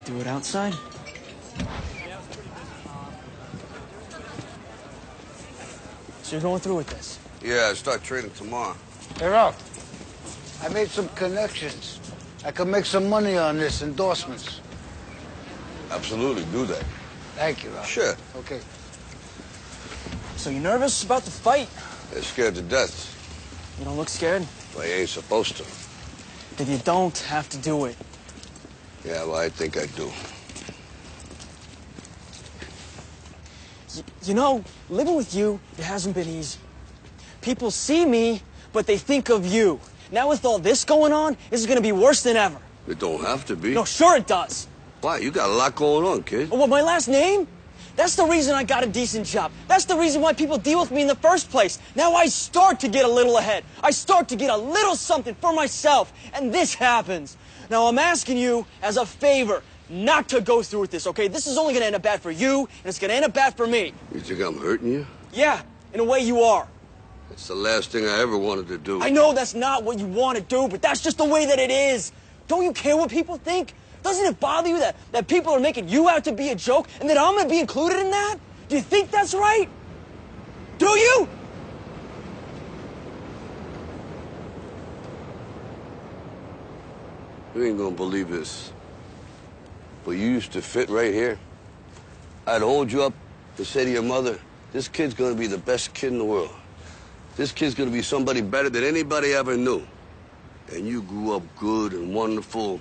Do it outside? So you're going through with this? Yeah, I start trading tomorrow. Hey, Ralph, I made some connections. I can make some money on this, endorsements. Absolutely, do that. Thank you, Ralph. Sure. Okay. So you nervous about the fight? They're scared to death. You don't look scared? Well, you ain't supposed to. Then you don't have to do it. Yeah, well, I think I do. You know, living with you, it hasn't been easy. People see me, but they think of you. Now with all this going on, this is gonna be worse than ever. It don't have to be. No, sure it does. Why? You got a lot going on, kid. Oh, what, my last name? That's the reason I got a decent job. That's the reason why people deal with me in the first place. Now I start to get a little ahead. I start to get a little something for myself. And this happens. Now I'm asking you as a favor not to go through with this, okay? This is only gonna end up bad for you, and it's gonna end up bad for me. You think I'm hurting you? Yeah, in a way you are. It's the last thing I ever wanted to do. I know that's not what you want to do, but that's just the way that it is. Don't you care what people think? Doesn't it bother you that people are making you out to be a joke and that I'm going to be included in that? Do you think that's right? Do you? You ain't gonna believe this. But you used to fit right here. I'd hold you up to say to your mother, this kid's gonna be the best kid in the world. This kid's gonna be somebody better than anybody ever knew. And you grew up good and wonderful.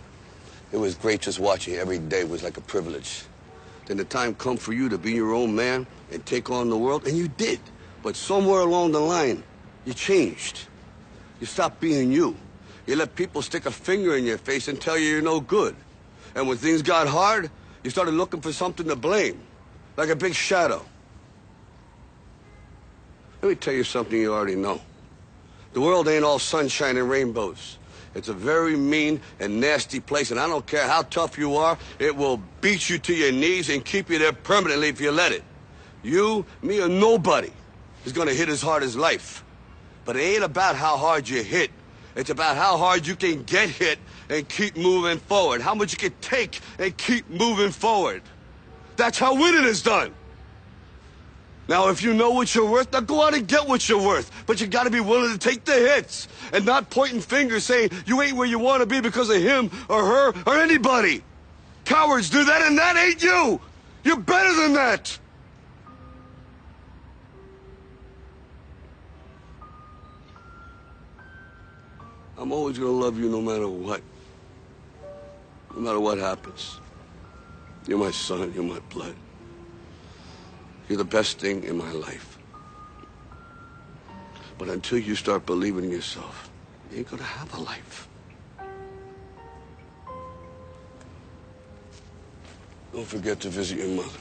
It was great just watching you every day. It was like a privilege. Then the time come for you to be your own man and take on the world, and you did. But somewhere along the line, you changed. You stopped being you. You let people stick a finger in your face and tell you you're no good. And when things got hard, you started looking for something to blame, like a big shadow. Let me tell you something you already know. The world ain't all sunshine and rainbows. It's a very mean and nasty place, and I don't care how tough you are, it will beat you to your knees and keep you there permanently if you let it. You, me, or nobody is gonna hit as hard as life. But it ain't about how hard you hit. It's about how hard you can get hit and keep moving forward. How much you can take and keep moving forward. That's how winning is done. Now, if you know what you're worth, now go out and get what you're worth. But you gotta be willing to take the hits and not pointing fingers saying you ain't where you want to be because of him or her or anybody. Cowards do that, and that ain't you. You're better than that. I'm always gonna love you no matter what. No matter what happens. You're my son, you're my blood. You're the best thing in my life. But until you start believing in yourself, you ain't gonna have a life. Don't forget to visit your mother.